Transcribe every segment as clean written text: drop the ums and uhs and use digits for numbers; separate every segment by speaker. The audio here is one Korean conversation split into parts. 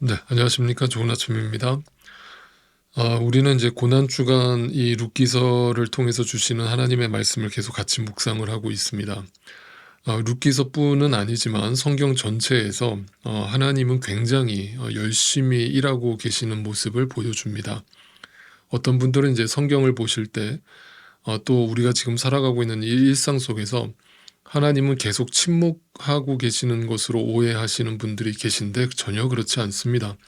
Speaker 1: 네, 안녕하십니까. 좋은 아침입니다. 우리는 이제 고난주간 이 룻기서를 통해서 주시는 하나님의 말씀을 계속 같이 묵상을 하고 있습니다. 룻기서뿐은 아니지만 성경 전체에서 하나님은 굉장히 열심히 일하고 계시는 모습을 보여줍니다. 어떤 분들은 이제 성경을 보실 때 또 우리가 지금 살아가고 있는 이 일상 속에서 하나님은 계속 침묵하고 계시는 것으로 오해하시는 분들이 계신데 전혀 그렇지 않습니다.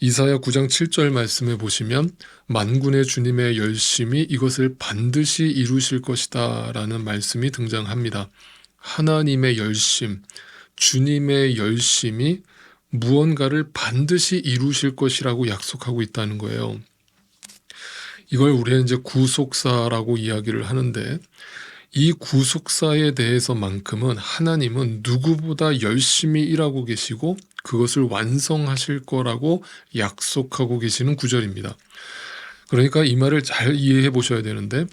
Speaker 1: 이사야 9장 7절 말씀에 보시면 만군의 주님의 열심이 이것을 반드시 이루실 것이다 라는 말씀이 등장합니다. 하나님의 열심, 주님의 열심이 무언가를 반드시 이루실 것이라고 약속하고 있다는 거예요. 이걸 우리는 이제 구속사라고 이야기를 하는데, 이 구속사에 대해서만큼은 하나님은 누구보다 열심히 일하고 계시고 그것을 완성하실 거라고 약속하고 계시는 구절입니다. 그러니까 이 말을 잘 이해해 보셔야 되는데,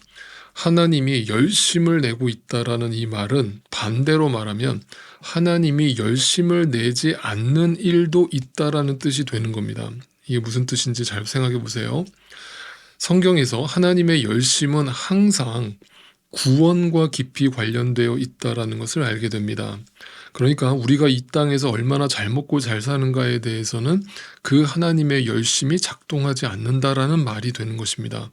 Speaker 1: 하나님이 열심을 내고 있다라는 이 말은 반대로 말하면 하나님이 열심을 내지 않는 일도 있다라는 뜻이 되는 겁니다. 이게 무슨 뜻인지 잘 생각해 보세요. 성경에서 하나님의 열심은 항상 구원과 깊이 관련되어 있다라는 것을 알게 됩니다. 그러니까 우리가 이 땅에서 얼마나 잘 먹고 잘 사는가에 대해서는 그 하나님의 열심이 작동하지 않는다라는 말이 되는 것입니다.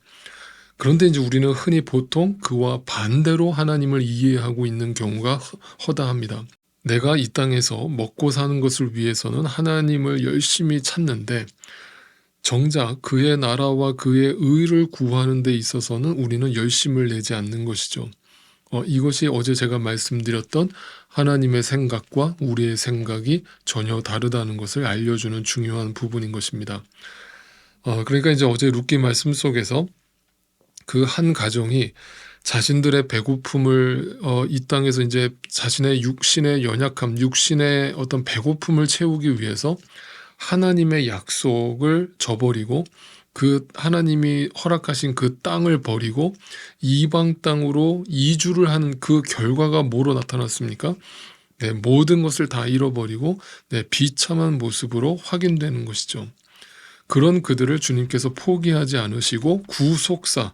Speaker 1: 그런데 이제 우리는 흔히 보통 그와 반대로 하나님을 이해하고 있는 경우가 허다합니다. 내가 이 땅에서 먹고 사는 것을 위해서는 하나님을 열심히 찾는데 정작 그의 나라와 그의 의를 구하는 데 있어서는 우리는 열심을 내지 않는 것이죠. 이것이 어제 제가 말씀드렸던 하나님의 생각과 우리의 생각이 전혀 다르다는 것을 알려주는 중요한 부분인 것입니다. 그러니까 이제 어제 룻기 말씀 속에서 그 한 가정이 자신들의 배고픔을 이 땅에서 이제 자신의 육신의 연약함, 육신의 어떤 배고픔을 채우기 위해서 하나님의 약속을 저버리고 그 하나님이 허락하신 그 땅을 버리고 이방 땅으로 이주를 하는 그 결과가 뭐로 나타났습니까? 네, 모든 것을 다 잃어버리고 비참한 모습으로 확인되는 것이죠. 그런 그들을 주님께서 포기하지 않으시고 구속사,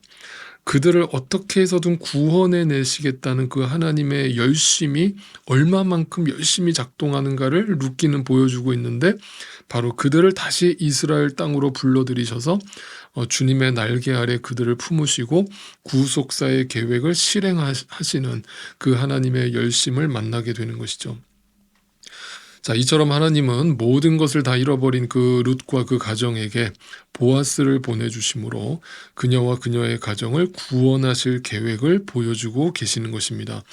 Speaker 1: 그들을 어떻게 해서든 구원해 내시겠다는 그 하나님의 열심이 얼마만큼 열심히 작동하는가를 룻기는 보여주고 있는데, 바로 그들을 다시 이스라엘 땅으로 불러들이셔서 주님의 날개 아래 그들을 품으시고 구속사의 계획을 실행하시는 그 하나님의 열심을 만나게 되는 것이죠. 자, 이처럼 하나님은 모든 것을 다 잃어버린 그 룻과 그 가정에게 보아스를 보내주심으로 그녀와 그녀의 가정을 구원하실 계획을 보여주고 계시는 것입니다.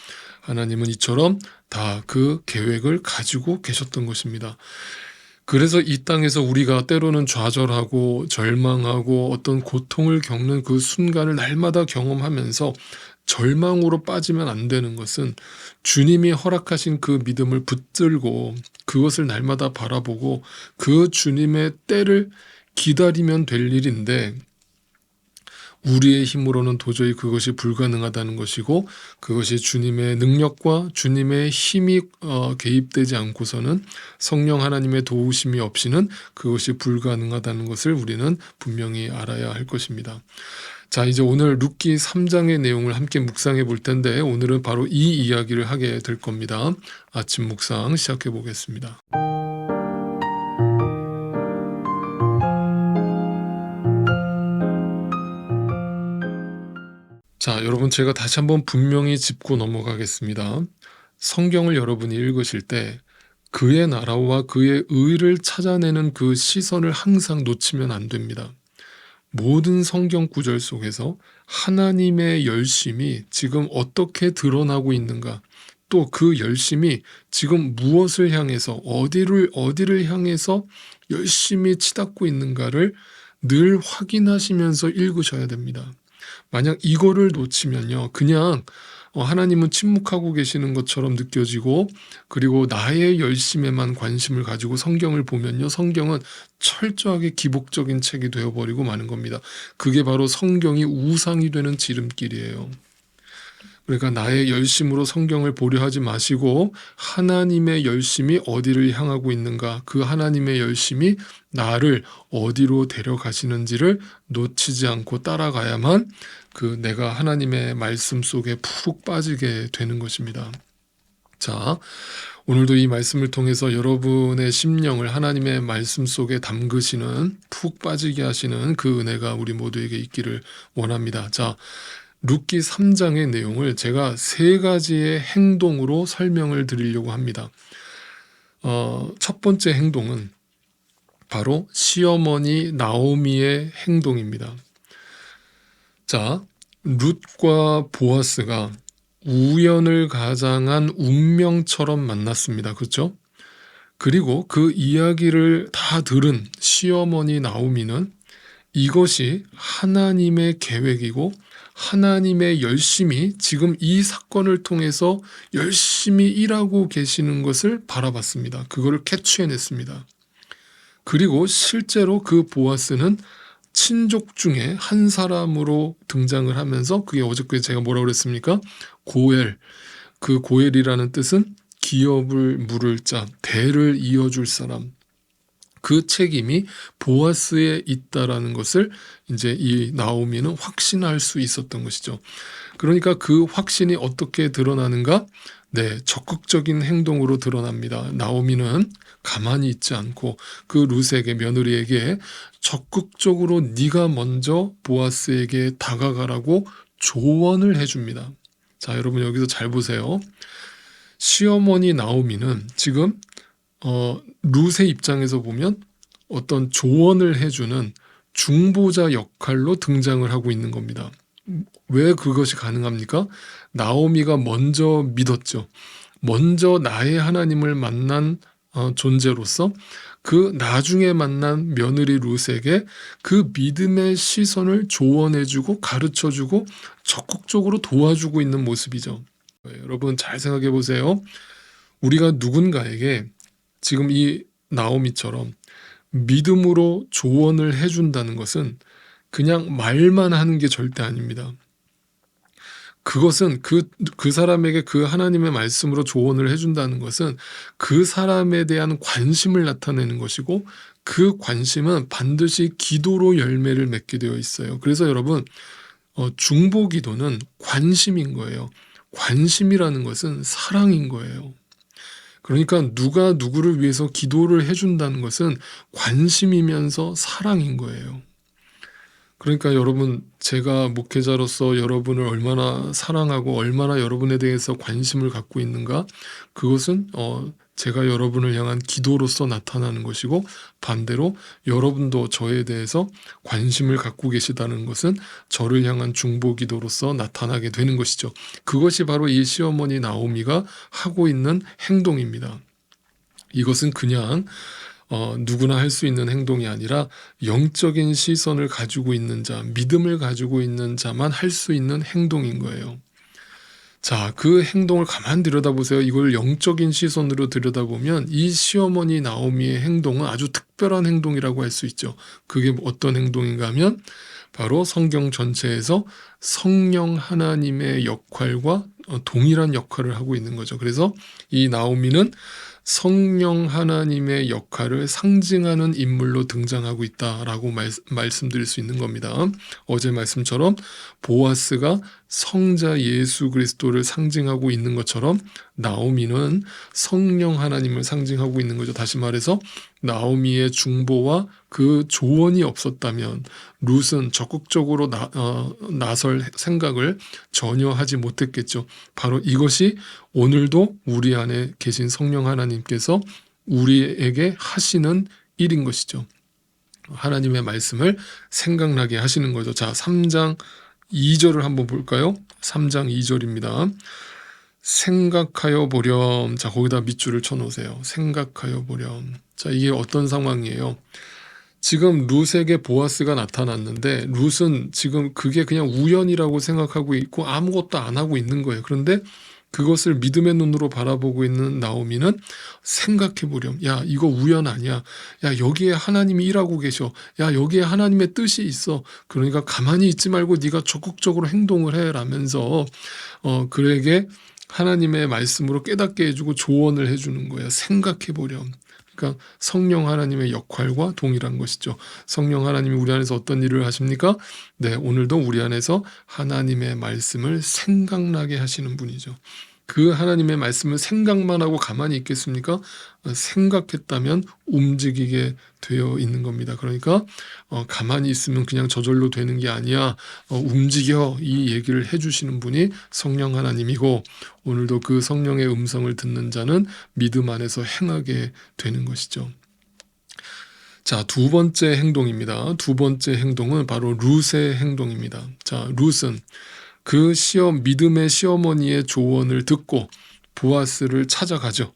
Speaker 1: 하나님은 이처럼 다 그 계획을 가지고 계셨던 것입니다. 그래서 이 땅에서 우리가 때로는 좌절하고 절망하고 어떤 고통을 겪는 그 순간을 날마다 경험하면서 절망으로 빠지면 안 되는 것은, 주님이 허락하신 그 믿음을 붙들고 그것을 날마다 바라보고 그 주님의 때를 기다리면 될 일인데, 우리의 힘으로는 도저히 그것이 불가능하다는 것이고, 그것이 주님의 능력과 주님의 힘이 개입되지 않고서는, 성령 하나님의 도우심이 없이는 그것이 불가능하다는 것을 우리는 분명히 알아야 할 것입니다. 자, 이제 오늘 룻기 3장의 내용을 함께 묵상해 볼 텐데, 오늘은 바로 이 이야기를 하게 될 겁니다. 아침 묵상 시작해 보겠습니다. 자, 여러분, 제가 다시 한번 분명히 짚고 넘어가겠습니다. 성경을 여러분이 읽으실 때 그의 나라와 그의 의를 찾아내는 그 시선을 항상 놓치면 안 됩니다. 모든 성경 구절 속에서 하나님의 열심이 지금 어떻게 드러나고 있는가, 또 그 열심이 지금 무엇을 향해서 어디를 향해서 열심히 치닫고 있는가를 늘 확인하시면서 읽으셔야 됩니다. 만약 이거를 놓치면요, 그냥 하나님은 침묵하고 계시는 것처럼 느껴지고, 그리고 나의 열심에만 관심을 가지고 성경을 보면요, 성경은 철저하게 기복적인 책이 되어버리고 마는 겁니다. 그게 바로 성경이 우상이 되는 지름길이에요. 그러니까 나의 열심으로 성경을 보려 하지 마시고 하나님의 열심이 어디를 향하고 있는가, 그 하나님의 열심이 나를 어디로 데려가시는지를 놓치지 않고 따라가야만 그 내가 하나님의 말씀 속에 푹 빠지게 되는 것입니다. 자, 오늘도 이 말씀을 통해서 여러분의 심령을 하나님의 말씀 속에 담그시는, 푹 빠지게 하시는 그 은혜가 우리 모두에게 있기를 원합니다. 자, 룻기 3장의 내용을 제가 3가지의 행동으로 설명을 드리려고 합니다. 첫 번째 행동은 바로 시어머니 나오미의 행동입니다. 자, 룻과 보아스가 우연을 가장한 운명처럼 만났습니다. 그렇죠? 그리고 그 이야기를 다 들은 시어머니 나오미는 이것이 하나님의 계획이고 하나님의 열심히 지금 이 사건을 통해서 열심히 일하고 계시는 것을 바라봤습니다. 그거를 캐치해냈습니다. 그리고 실제로 그 보아스는 친족 중에 한 사람으로 등장을 하면서, 그게 어저께 제가 뭐라고 그랬습니까? 고엘. 그 고엘이라는 뜻은 기업을 물을 자, 대를 이어줄 사람. 그 책임이 보아스에 있다라는 것을 이제 이 나오미는 확신할 수 있었던 것이죠. 그러니까 그 확신이 어떻게 드러나는가? 네, 적극적인 행동으로 드러납니다. 나오미는 가만히 있지 않고 그 룻에게, 며느리에게 적극적으로 네가 먼저 보아스에게 다가가라고 조언을 해줍니다. 자, 여러분 여기서 잘 보세요. 시어머니 나오미는 지금 룻의 입장에서 보면 어떤 조언을 해주는 중보자 역할로 등장을 하고 있는 겁니다. 왜 그것이 가능합니까? 나오미가 먼저 믿었죠. 먼저 나의 하나님을 만난 존재로서 그 나중에 만난 며느리 룻에게 그 믿음의 시선을 조언해주고 가르쳐주고 적극적으로 도와주고 있는 모습이죠. 여러분 잘 생각해 보세요. 우리가 누군가에게 지금 이 나오미처럼 믿음으로 조언을 해준다는 것은 그냥 말만 하는 게 절대 아닙니다. 그것은 그 사람에게 그 하나님의 말씀으로 조언을 해준다는 것은 그 사람에 대한 관심을 나타내는 것이고, 그 관심은 반드시 기도로 열매를 맺게 되어 있어요. 그래서 여러분, 중보 기도는 관심인 거예요. 관심이라는 것은 사랑인 거예요. 그러니까 누가 누구를 위해서 기도를 해준다는 것은 관심이면서 사랑인 거예요. 그러니까 여러분, 제가 목회자로서 여러분을 얼마나 사랑하고 얼마나 여러분에 대해서 관심을 갖고 있는가, 그것은 제가 여러분을 향한 기도로서 나타나는 것이고, 반대로 여러분도 저에 대해서 관심을 갖고 계시다는 것은 저를 향한 중보 기도로서 나타나게 되는 것이죠. 그것이 바로 이 시어머니 나오미가 하고 있는 행동입니다. 이것은 그냥 누구나 할 수 있는 행동이 아니라 영적인 시선을 가지고 있는 자, 믿음을 가지고 있는 자만 할 수 있는 행동인 거예요. 자, 그 행동을 가만 들여다보세요. 이걸 영적인 시선으로 들여다보면 이 시어머니 나오미의 행동은 아주 특별한 행동이라고 할 수 있죠. 그게 어떤 행동인가 하면 바로 성경 전체에서 성령 하나님의 역할과 동일한 역할을 하고 있는 거죠. 그래서 이 나오미는 성령 하나님의 역할을 상징하는 인물로 등장하고 있다라고 말씀드릴 수 있는 겁니다. 어제 말씀처럼 보아스가 성자 예수 그리스도를 상징하고 있는 것처럼 나오미는 성령 하나님을 상징하고 있는 거죠. 다시 말해서 나오미의 중보와 그 조언이 없었다면 룻은 적극적으로 나설 생각을 전혀 하지 못했겠죠. 바로 이것이 오늘도 우리 안에 계신 성령 하나님께서 우리에게 하시는 일인 것이죠. 하나님의 말씀을 생각나게 하시는 거죠. 자, 3장 2절을 한번 볼까요? 3장 2절입니다. 생각하여 보렴. 자, 거기다 밑줄을 쳐놓으세요. 생각하여 보렴. 자, 이게 어떤 상황이에요? 지금 룻에게 보아스가 나타났는데 룻은 지금 그게 그냥 우연이라고 생각하고 있고 아무것도 안 하고 있는 거예요. 그런데 그것을 믿음의 눈으로 바라보고 있는 나오미는 생각해 보렴. 야, 이거 우연 아니야. 야, 여기에 하나님이 일하고 계셔. 야, 여기에 하나님의 뜻이 있어. 그러니까 가만히 있지 말고 네가 적극적으로 행동을 해 라면서 그에게 하나님의 말씀으로 깨닫게 해주고 조언을 해주는 거예요. 생각해 보렴. 그러니까 성령 하나님의 역할과 동일한 것이죠. 성령 하나님이 우리 안에서 어떤 일을 하십니까? 네, 오늘도 우리 안에서 하나님의 말씀을 생각나게 하시는 분이죠. 그 하나님의 말씀을 생각만 하고 가만히 있겠습니까? 생각했다면 움직이게 되어 있는 겁니다. 그러니까 가만히 있으면 그냥 저절로 되는 게 아니야. 움직여, 이 얘기를 해주시는 분이 성령 하나님이고, 오늘도 그 성령의 음성을 듣는 자는 믿음 안에서 행하게 되는 것이죠. 자, 두 번째 행동입니다. 두 번째 행동은 바로 룻의 행동입니다. 자, 룻은 그 믿음의 시어머니의 조언을 듣고 보아스를 찾아가죠.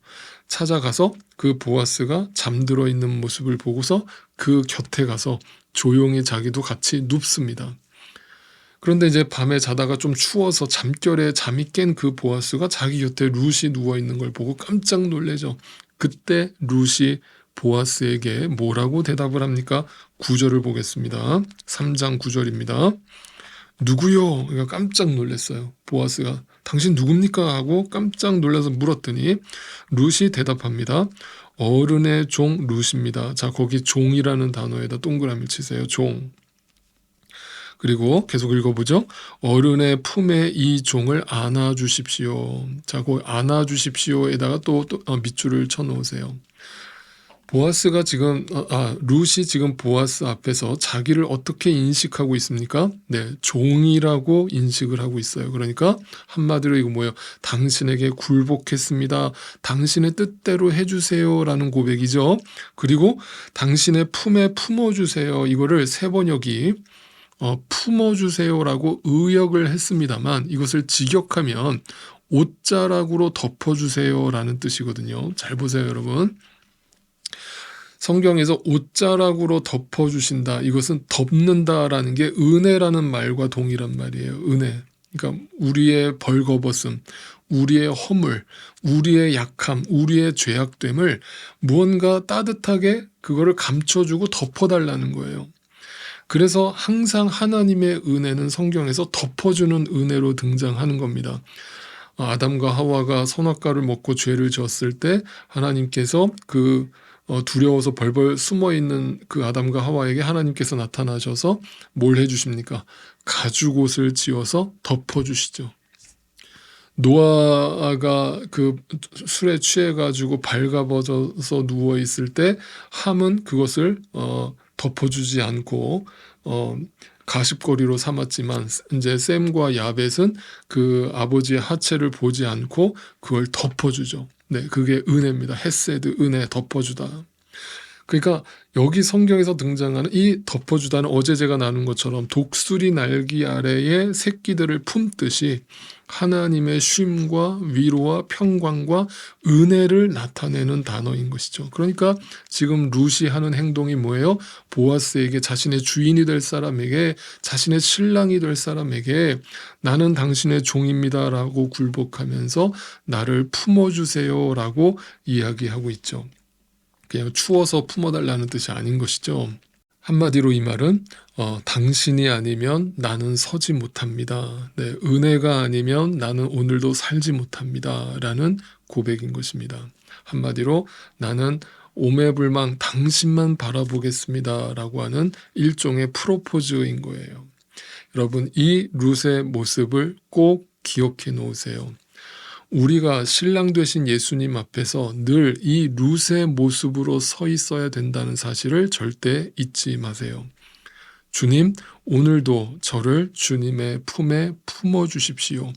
Speaker 1: 찾아가서 그 보아스가 잠들어 있는 모습을 보고서 그 곁에 가서 조용히 자기도 같이 눕습니다. 그런데 이제 밤에 자다가 좀 추워서 잠결에 잠이 깬 그 보아스가 자기 곁에 룻이 누워 있는 걸 보고 깜짝 놀래죠. 그때 룻이 보아스에게 뭐라고 대답을 합니까? 9절을 보겠습니다. 3장 9절입니다. 누구요? 그러니까 깜짝 놀랐어요. 보아스가 당신 누굽니까? 하고 깜짝 놀라서 물었더니 룻이 대답합니다. 어른의 종 룻입니다. 자, 거기 종이라는 단어에다 동그라미 치세요. 종. 그리고 계속 읽어보죠. 어른의 품에 이 종을 안아주십시오. 자, 그 안아주십시오에다가 또 밑줄을 쳐놓으세요. 보아스가 지금 룻이 지금 보아스 앞에서 자기를 어떻게 인식하고 있습니까? 네, 종이라고 인식을 하고 있어요. 그러니까 한마디로 이거 뭐예요? 당신에게 굴복했습니다. 당신의 뜻대로 해주세요라는 고백이죠. 그리고 당신의 품에 품어주세요. 이거를 세번역이 품어주세요라고 의역을 했습니다만 이것을 직역하면 옷자락으로 덮어주세요라는 뜻이거든요. 잘 보세요, 여러분. 성경에서 옷자락으로 덮어주신다. 이것은 덮는다라는 게 은혜라는 말과 동일한 말이에요. 은혜. 그러니까 우리의 벌거벗음, 우리의 허물, 우리의 약함, 우리의 죄악됨을 무언가 따뜻하게 그거를 감춰주고 덮어달라는 거예요. 그래서 항상 하나님의 은혜는 성경에서 덮어주는 은혜로 등장하는 겁니다. 아담과 하와가 선악과를 먹고 죄를 지었을 때 하나님께서 두려워서 벌벌 숨어있는 그 아담과 하와에게 하나님께서 나타나셔서 뭘 해주십니까? 가죽옷을 지어서 덮어주시죠. 노아가 그 술에 취해가지고 발가벗어서 누워있을 때 함은 그것을 덮어주지 않고 가십거리로 삼았지만 이제 셈과 야벳은 그 아버지의 하체를 보지 않고 그걸 덮어주죠. 네, 그게 은혜입니다. 헤세드, 은혜, 덮어주다. 그러니까 여기 성경에서 등장하는 이 덮어주다는 어제 제가 나눈 것처럼 독수리 날개 아래에 새끼들을 품듯이 하나님의 쉼과 위로와 평강과 은혜를 나타내는 단어인 것이죠. 그러니까 지금 룻이 하는 행동이 뭐예요? 보아스에게, 자신의 주인이 될 사람에게, 자신의 신랑이 될 사람에게 나는 당신의 종입니다라고 굴복하면서 나를 품어주세요라고 이야기하고 있죠. 그냥 추워서 품어달라는 뜻이 아닌 것이죠. 한마디로 이 말은 당신이 아니면 나는 서지 못합니다. 네, 은혜가 아니면 나는 오늘도 살지 못합니다. 라는 고백인 것입니다. 한마디로 나는 오매불망 당신만 바라보겠습니다. 라고 하는 일종의 프로포즈인 거예요. 여러분, 이 룻의 모습을 꼭 기억해 놓으세요. 우리가 신랑 되신 예수님 앞에서 늘 이 룻의 모습으로 서 있어야 된다는 사실을 절대 잊지 마세요. 주님, 오늘도 저를 주님의 품에 품어주십시오.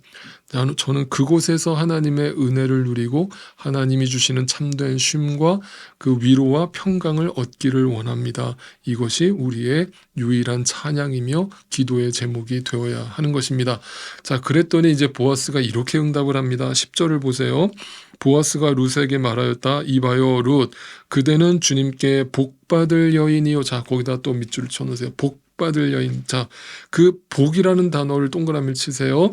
Speaker 1: 저는 그곳에서 하나님의 은혜를 누리고 하나님이 주시는 참된 쉼과 그 위로와 평강을 얻기를 원합니다. 이것이 우리의 유일한 찬양이며 기도의 제목이 되어야 하는 것입니다. 자, 그랬더니 이제 보아스가 이렇게 응답을 합니다. 10절을 보세요. 보아스가 룻에게 말하였다. 이봐요, 룻. 그대는 주님께 복받을 여인이요. 자, 거기다 또 밑줄을 쳐놓으세요. 복받을 여인. 자, 그 복이라는 단어를 동그라미를 치세요.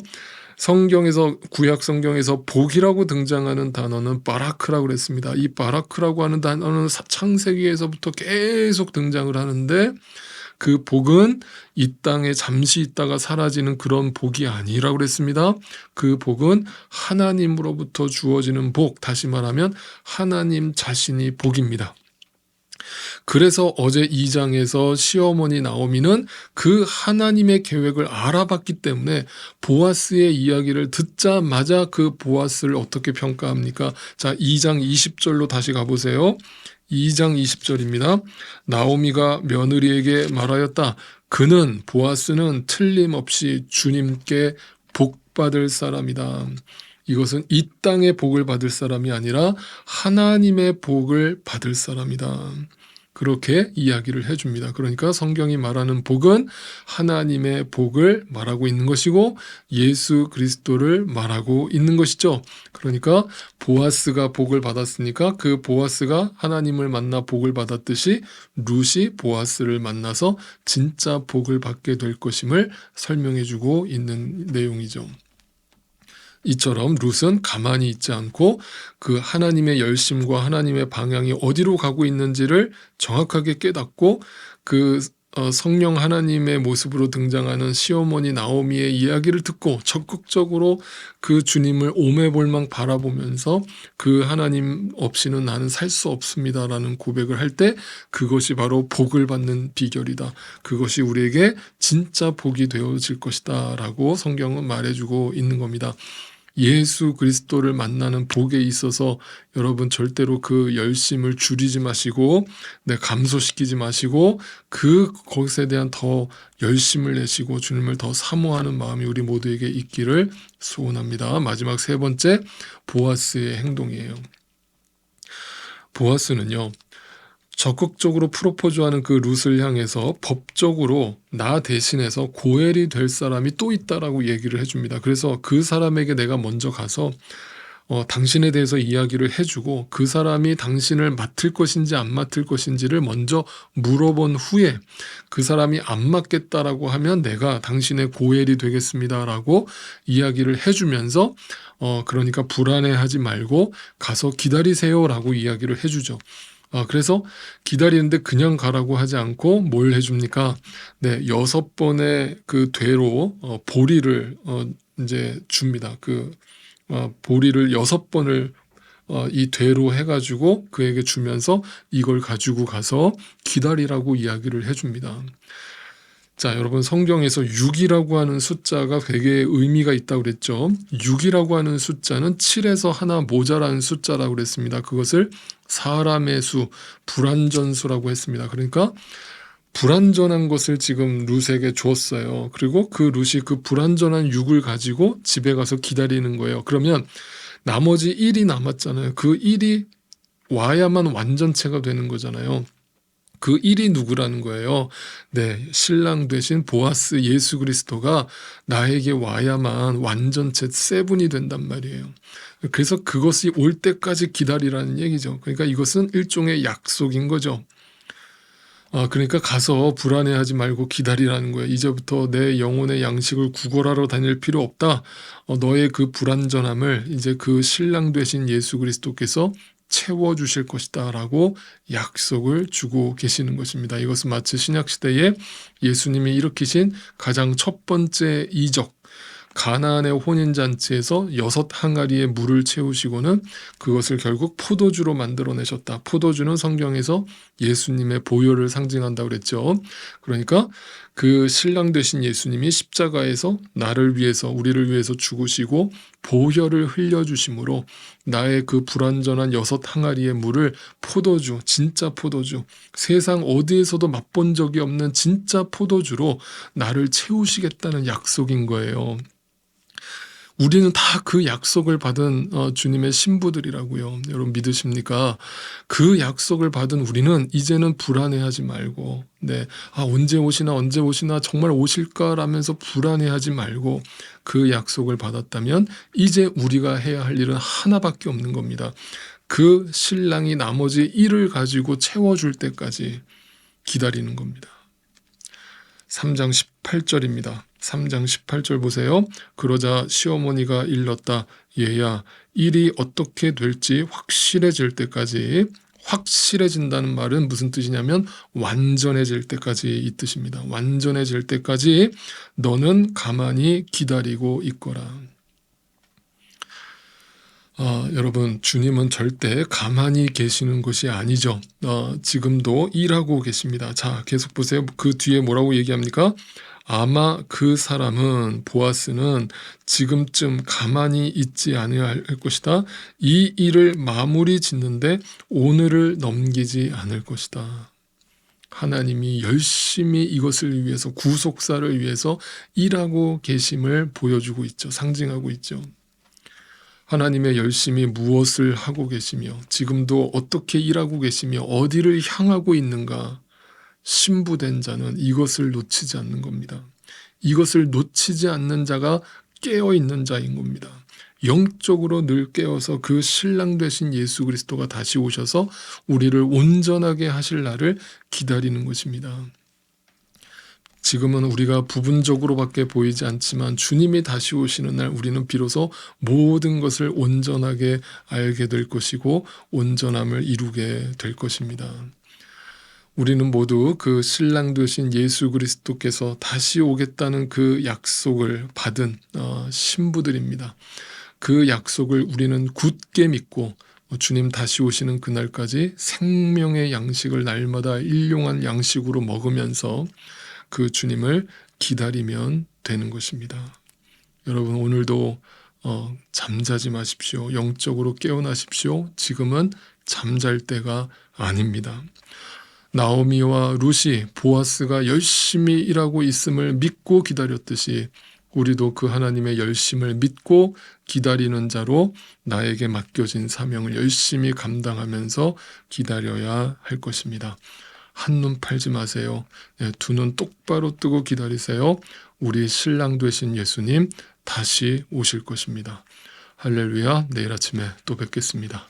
Speaker 1: 성경에서 구약 성경에서 복이라고 등장하는 단어는 바라크라고 그랬습니다. 이 바라크라고 하는 단어는 창세기에서부터 계속 등장을 하는데 그 복은 이 땅에 잠시 있다가 사라지는 그런 복이 아니라고 그랬습니다. 그 복은 하나님으로부터 주어지는 복, 다시 말하면 하나님 자신이 복입니다. 그래서 어제 2장에서 시어머니 나오미는 그 하나님의 계획을 알아봤기 때문에 보아스의 이야기를 듣자마자 그 보아스를 어떻게 평가합니까? 자, 2장 20절로 다시 가보세요. 2장 20절입니다. 나오미가 며느리에게 말하였다. 그는 보아스는 틀림없이 주님께 복받을 사람이다. 이것은 이 땅의 복을 받을 사람이 아니라 하나님의 복을 받을 사람이다. 그렇게 이야기를 해줍니다. 그러니까 성경이 말하는 복은 하나님의 복을 말하고 있는 것이고 예수 그리스도를 말하고 있는 것이죠. 그러니까 보아스가 복을 받았으니까 그 보아스가 하나님을 만나 복을 받았듯이 룻이 보아스를 만나서 진짜 복을 받게 될 것임을 설명해주고 있는 내용이죠. 이처럼 룻은 가만히 있지 않고 그 하나님의 열심과 하나님의 방향이 어디로 가고 있는지를 정확하게 깨닫고 그 성령 하나님의 모습으로 등장하는 시어머니 나오미의 이야기를 듣고 적극적으로 그 주님을 오매볼망 바라보면서 그 하나님 없이는 나는 살 수 없습니다라는 고백을 할 때 그것이 바로 복을 받는 비결이다. 그것이 우리에게 진짜 복이 되어질 것이다 라고 성경은 말해주고 있는 겁니다. 예수 그리스도를 만나는 복에 있어서 여러분 절대로 그 열심을 줄이지 마시고 감소시키지 마시고 거기에 대한 더 열심을 내시고 주님을 더 사모하는 마음이 우리 모두에게 있기를 소원합니다. 마지막 세 번째, 보아스의 행동이에요. 보아스는요, 적극적으로 프로포즈하는 그 룻을 향해서 법적으로 나 대신해서 고엘이 될 사람이 또 있다라고 얘기를 해줍니다. 그래서 그 사람에게 내가 먼저 가서 당신에 대해서 이야기를 해주고 그 사람이 당신을 맡을 것인지 안 맡을 것인지를 먼저 물어본 후에 그 사람이 안 맡겠다라고 하면 내가 당신의 고엘이 되겠습니다라고 이야기를 해주면서 그러니까 불안해하지 말고 가서 기다리세요라고 이야기를 해주죠. 그래서 기다리는데 그냥 가라고 하지 않고 뭘 해줍니까? 6번의 그 되로 보리를 이제 줍니다. 보리를 6번을 이 되로 해가지고 그에게 주면서 이걸 가지고 가서 기다리라고 이야기를 해줍니다. 자, 여러분 성경에서 6이라고 하는 숫자가 되게 의미가 있다고 그랬죠. 6이라고 하는 숫자는 7에서 하나 모자란 숫자라고 그랬습니다. 그것을 사람의 수, 불완전수라고 했습니다. 그러니까 불완전한 것을 지금 룻에게 주었어요. 그리고 그 룻이 그 불완전한 6을 가지고 집에 가서 기다리는 거예요. 그러면 나머지 1이 남았잖아요. 그 1이 와야만 완전체가 되는 거잖아요. 그 1이 누구라는 거예요? 신랑 되신 보아스 예수 그리스도가 나에게 와야만 완전체 세븐이 된단 말이에요. 그래서 그것이 올 때까지 기다리라는 얘기죠. 그러니까 이것은 일종의 약속인 거죠. 그러니까 가서 불안해하지 말고 기다리라는 거예요. 이제부터 내 영혼의 양식을 구걸하러 다닐 필요 없다. 너의 그 불완전함을 이제 그 신랑 되신 예수 그리스도께서 채워주실 것이다 라고 약속을 주고 계시는 것입니다. 이것은 마치 신약시대에 예수님이 일으키신 가장 첫 번째 이적, 가나안의 혼인잔치에서 6 항아리의 물을 채우시고는 그것을 결국 포도주로 만들어내셨다. 포도주는 성경에서 예수님의 보혈을 상징한다고 그랬죠. 그러니까 그 신랑 되신 예수님이 십자가에서 나를 위해서 우리를 위해서 죽으시고 보혈을 흘려주심으로 나의 그 불완전한 6 항아리의 물을 포도주, 진짜 포도주, 세상 어디에서도 맛본 적이 없는 진짜 포도주로 나를 채우시겠다는 약속인 거예요. 우리는 다 그 약속을 받은 주님의 신부들이라고요. 여러분 믿으십니까? 그 약속을 받은 우리는 이제는 불안해하지 말고 언제 오시나 정말 오실까라면서 불안해하지 말고 그 약속을 받았다면 이제 우리가 해야 할 일은 하나밖에 없는 겁니다. 그 신랑이 나머지 일을 가지고 채워줄 때까지 기다리는 겁니다. 3장 18절입니다. 3장 18절 보세요. 그러자 시어머니가 일렀다. 얘야, 일이 어떻게 될지 확실해질 때까지, 확실해진다는 말은 무슨 뜻이냐면 완전해질 때까지 이 뜻입니다. 완전해질 때까지 너는 가만히 기다리고 있거라. 여러분, 주님은 절대 가만히 계시는 것이 아니죠. 지금도 일하고 계십니다. 자, 계속 보세요. 그 뒤에 뭐라고 얘기합니까? 아마 그 사람은, 보아스는 지금쯤 가만히 있지 않아야 할 것이다. 이 일을 마무리 짓는데 오늘을 넘기지 않을 것이다. 하나님이 열심히 이것을 위해서, 구속사를 위해서 일하고 계심을 보여주고 있죠. 상징하고 있죠. 하나님의 열심히 무엇을 하고 계시며 지금도 어떻게 일하고 계시며 어디를 향하고 있는가, 신부된 자는 이것을 놓치지 않는 겁니다. 이것을 놓치지 않는 자가 깨어있는 자인 겁니다. 영적으로 늘 깨어서 그 신랑 되신 예수 그리스도가 다시 오셔서 우리를 온전하게 하실 날을 기다리는 것입니다. 지금은 우리가 부분적으로밖에 보이지 않지만 주님이 다시 오시는 날 우리는 비로소 모든 것을 온전하게 알게 될 것이고 온전함을 이루게 될 것입니다. 우리는 모두 그 신랑 되신 예수 그리스도께서 다시 오겠다는 그 약속을 받은 신부들입니다. 그 약속을 우리는 굳게 믿고 주님 다시 오시는 그날까지 생명의 양식을 날마다 일용한 양식으로 먹으면서 그 주님을 기다리면 되는 것입니다. 여러분, 오늘도 잠자지 마십시오. 영적으로 깨어나십시오. 지금은 잠잘 때가 아닙니다. 나오미와 룻이 보아스가 열심히 일하고 있음을 믿고 기다렸듯이 우리도 그 하나님의 열심을 믿고 기다리는 자로 나에게 맡겨진 사명을 열심히 감당하면서 기다려야 할 것입니다. 한눈 팔지 마세요. 두 눈 똑바로 뜨고 기다리세요. 우리 신랑 되신 예수님 다시 오실 것입니다. 할렐루야. 내일 아침에 또 뵙겠습니다.